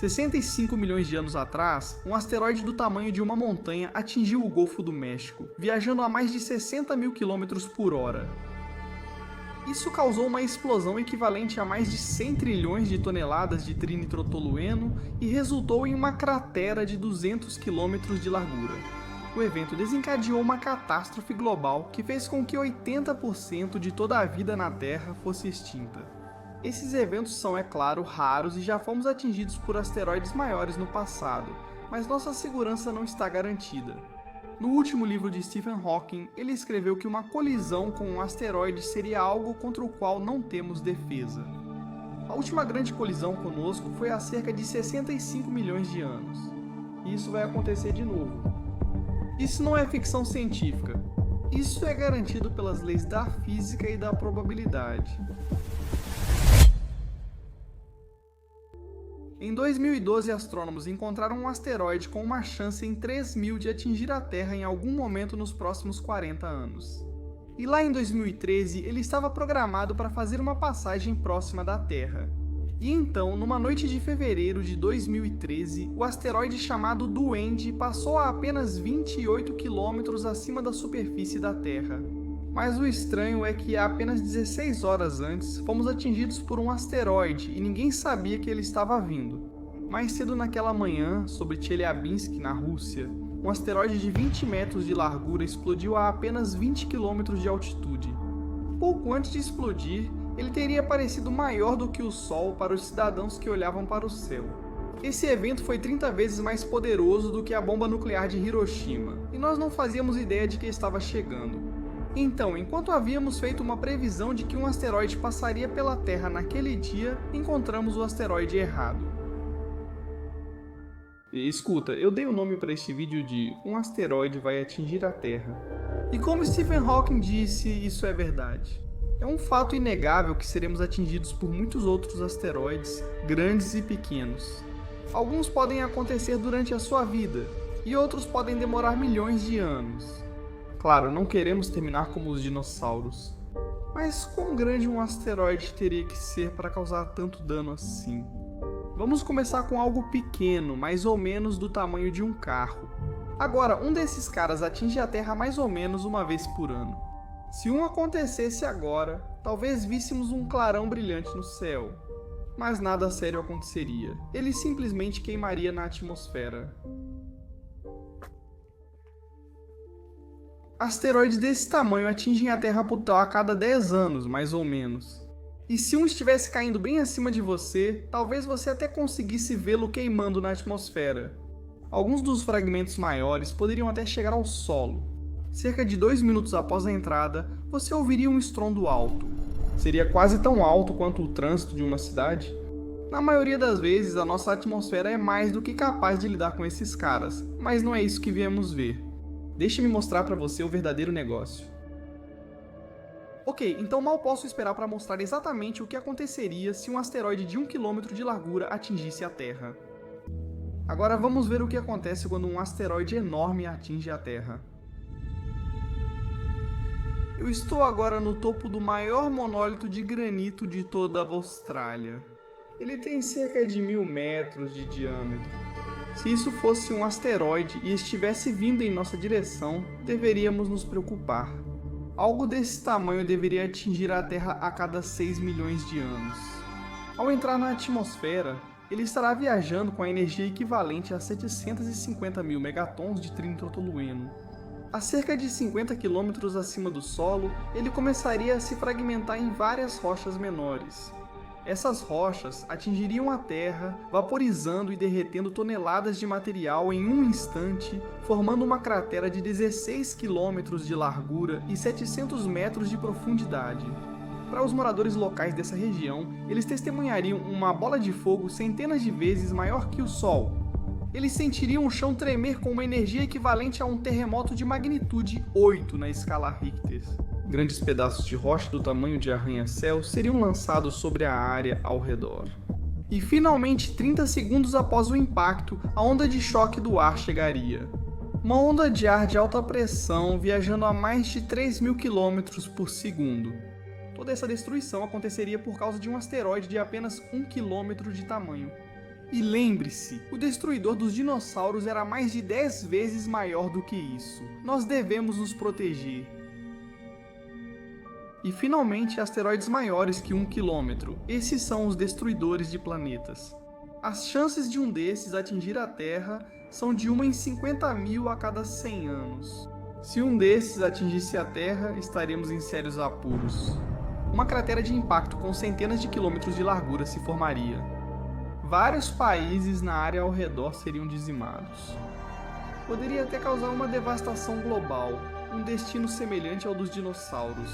65 milhões de anos atrás, um asteroide do tamanho de uma montanha atingiu o Golfo do México, viajando a mais de 60 mil km por hora. Isso causou uma explosão equivalente a mais de 100 trilhões de toneladas de trinitrotolueno e resultou em uma cratera de 200 km de largura. O evento desencadeou uma catástrofe global que fez com que 80% de toda a vida na Terra fosse extinta. Esses eventos são, é claro, raros e já fomos atingidos por asteroides maiores no passado, mas nossa segurança não está garantida. No último livro de Stephen Hawking, ele escreveu que uma colisão com um asteroide seria algo contra o qual não temos defesa. A última grande colisão conosco foi há cerca de 65 milhões de anos. E isso vai acontecer de novo. Isso não é ficção científica. Isso é garantido pelas leis da física e da probabilidade. Em 2012, astrônomos encontraram um asteroide com uma chance em 3.000 de atingir a Terra em algum momento nos próximos 40 anos. E lá em 2013, ele estava programado para fazer uma passagem próxima da Terra. E então, numa noite de fevereiro de 2013, o asteroide chamado Duende passou a apenas 28 km acima da superfície da Terra. Mas o estranho é que apenas 16 horas antes, fomos atingidos por um asteroide e ninguém sabia que ele estava vindo. Mais cedo naquela manhã, sobre Chelyabinsk, na Rússia, um asteroide de 20 metros de largura explodiu a apenas 20 km de altitude. Pouco antes de explodir, ele teria parecido maior do que o Sol para os cidadãos que olhavam para o céu. Esse evento foi 30 vezes mais poderoso do que a bomba nuclear de Hiroshima, e nós não fazíamos ideia de que estava chegando. Então, enquanto havíamos feito uma previsão de que um asteroide passaria pela Terra naquele dia, encontramos o asteroide errado. E, escuta, eu dei o nome para este vídeo de "Um asteroide vai atingir a Terra". E como Stephen Hawking disse, isso é verdade. É um fato inegável que seremos atingidos por muitos outros asteroides, grandes e pequenos. Alguns podem acontecer durante a sua vida, e outros podem demorar milhões de anos. Claro, não queremos terminar como os dinossauros. Mas quão grande um asteroide teria que ser para causar tanto dano assim? Vamos começar com algo pequeno, mais ou menos do tamanho de um carro. Agora, um desses caras atinge a Terra mais ou menos uma vez por ano. Se um acontecesse agora, talvez víssemos um clarão brilhante no céu. Mas nada sério aconteceria. Ele simplesmente queimaria na atmosfera. Asteroides desse tamanho atingem a Terra portal a cada 10 anos, mais ou menos. E se um estivesse caindo bem acima de você, talvez você até conseguisse vê-lo queimando na atmosfera. Alguns dos fragmentos maiores poderiam até chegar ao solo. Cerca de 2 minutos após a entrada, você ouviria um estrondo alto. Seria quase tão alto quanto o trânsito de uma cidade. Na maioria das vezes, a nossa atmosfera é mais do que capaz de lidar com esses caras, mas não é isso que viemos ver. Deixe-me mostrar para você o verdadeiro negócio. Ok, então mal posso esperar para mostrar exatamente o que aconteceria se um asteroide de 1 km de largura atingisse a Terra. Agora vamos ver o que acontece quando um asteroide enorme atinge a Terra. Eu estou agora no topo do maior monólito de granito de toda a Austrália. Ele tem cerca de 1000 metros de diâmetro. Se isso fosse um asteroide e estivesse vindo em nossa direção, deveríamos nos preocupar. Algo desse tamanho deveria atingir a Terra a cada 6 milhões de anos. Ao entrar na atmosfera, ele estará viajando com a energia equivalente a 750 mil megatons de trinitrotolueno. A cerca de 50 km acima do solo, ele começaria a se fragmentar em várias rochas menores. Essas rochas atingiriam a Terra, vaporizando e derretendo toneladas de material em um instante, formando uma cratera de 16 km de largura e 700 metros de profundidade. Para os moradores locais dessa região, eles testemunhariam uma bola de fogo centenas de vezes maior que o Sol. Eles sentiriam o chão tremer com uma energia equivalente a um terremoto de magnitude 8 na escala Richter. Grandes pedaços de rocha do tamanho de arranha-céu seriam lançados sobre a área ao redor. E finalmente, 30 segundos após o impacto, a onda de choque do ar chegaria. Uma onda de ar de alta pressão viajando a mais de 3.000 km por segundo. Toda essa destruição aconteceria por causa de um asteroide de apenas 1 km de tamanho. E lembre-se, o destruidor dos dinossauros era mais de 10 vezes maior do que isso. Nós devemos nos proteger. E finalmente, asteroides maiores que 1 km. Esses são os destruidores de planetas. As chances de um desses atingir a Terra são de 1 em 50.000 a cada 100 anos. Se um desses atingisse a Terra, estaremos em sérios apuros. Uma cratera de impacto com centenas de quilômetros de largura se formaria. Vários países na área ao redor seriam dizimados. Poderia até causar uma devastação global, um destino semelhante ao dos dinossauros.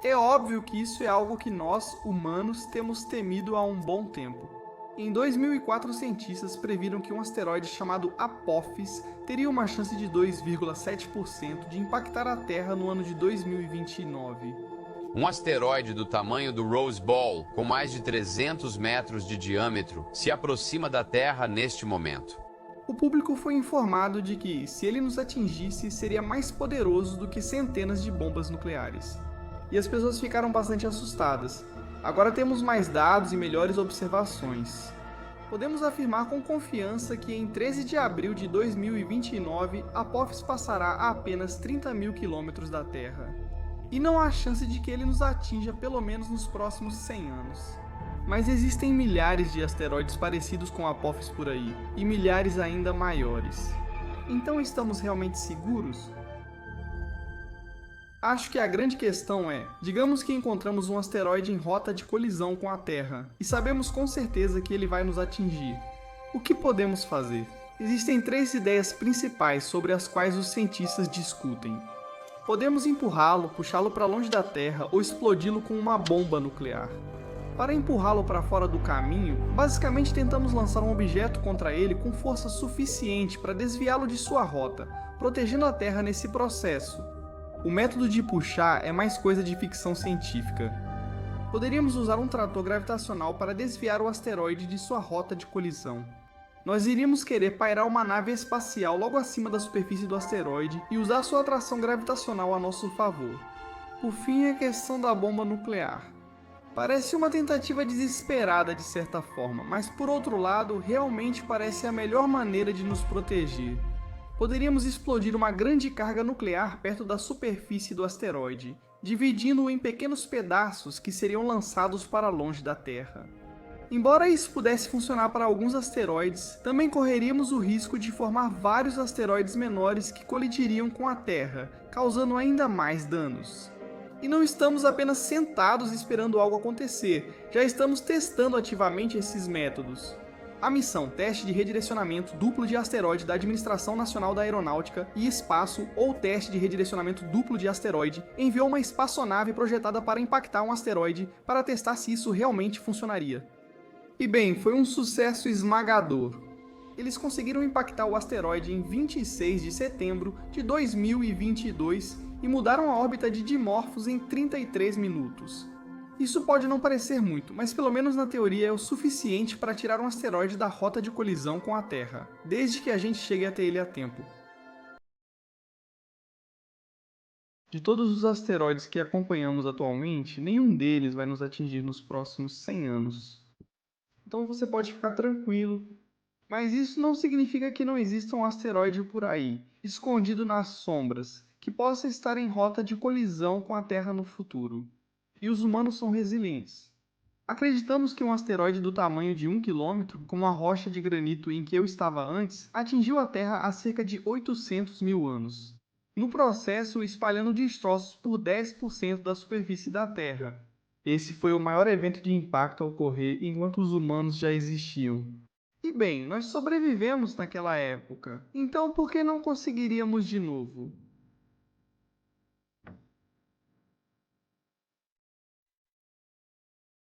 É óbvio que isso é algo que nós, humanos, temos temido há um bom tempo. Em 2004, cientistas previram que um asteroide chamado Apophis teria uma chance de 2,7% de impactar a Terra no ano de 2029. Um asteroide do tamanho do Rose Bowl, com mais de 300 metros de diâmetro, se aproxima da Terra neste momento. O público foi informado de que, se ele nos atingisse, seria mais poderoso do que centenas de bombas nucleares. E as pessoas ficaram bastante assustadas. Agora temos mais dados e melhores observações. Podemos afirmar com confiança que em 13 de abril de 2029, Apophis passará a apenas 30.000 km da Terra. E não há chance de que ele nos atinja pelo menos nos próximos 100 anos. Mas existem milhares de asteroides parecidos com Apophis por aí, e milhares ainda maiores. Então estamos realmente seguros? Acho que a grande questão é, digamos que encontramos um asteroide em rota de colisão com a Terra, e sabemos com certeza que ele vai nos atingir. O que podemos fazer? Existem 3 ideias principais sobre as quais os cientistas discutem. Podemos empurrá-lo, puxá-lo para longe da Terra ou explodi-lo com uma bomba nuclear. Para empurrá-lo para fora do caminho, basicamente tentamos lançar um objeto contra ele com força suficiente para desviá-lo de sua rota, protegendo a Terra nesse processo. O método de puxar é mais coisa de ficção científica. Poderíamos usar um trator gravitacional para desviar o asteroide de sua rota de colisão. Nós iríamos querer pairar uma nave espacial logo acima da superfície do asteroide e usar sua atração gravitacional a nosso favor. Por fim, a questão da bomba nuclear. Parece uma tentativa desesperada de certa forma, mas por outro lado, realmente parece a melhor maneira de nos proteger. Poderíamos explodir uma grande carga nuclear perto da superfície do asteroide, dividindo-o em pequenos pedaços que seriam lançados para longe da Terra. Embora isso pudesse funcionar para alguns asteroides, também correríamos o risco de formar vários asteroides menores que colidiriam com a Terra, causando ainda mais danos. E não estamos apenas sentados esperando algo acontecer, já estamos testando ativamente esses métodos. A missão Teste de Redirecionamento Duplo de Asteroide da Administração Nacional da Aeronáutica e Espaço, ou Teste de Redirecionamento Duplo de Asteroide, enviou uma espaçonave projetada para impactar um asteroide para testar se isso realmente funcionaria. E bem, foi um sucesso esmagador. Eles conseguiram impactar o asteroide em 26 de setembro de 2022 e mudaram a órbita de Dimorphos em 33 minutos. Isso pode não parecer muito, mas pelo menos na teoria é o suficiente para tirar um asteroide da rota de colisão com a Terra, desde que a gente chegue até ele a tempo. De todos os asteroides que acompanhamos atualmente, nenhum deles vai nos atingir nos próximos 100 anos. Então você pode ficar tranquilo. Mas isso não significa que não exista um asteroide por aí, escondido nas sombras, que possa estar em rota de colisão com a Terra no futuro. E os humanos são resilientes. Acreditamos que um asteroide do tamanho de 1 km, como a rocha de granito em que eu estava antes, atingiu a Terra há cerca de 800.000 anos. No processo, espalhando destroços por 10% da superfície da Terra. Esse foi o maior evento de impacto a ocorrer enquanto os humanos já existiam. E bem, nós sobrevivemos naquela época, então por que não conseguiríamos de novo?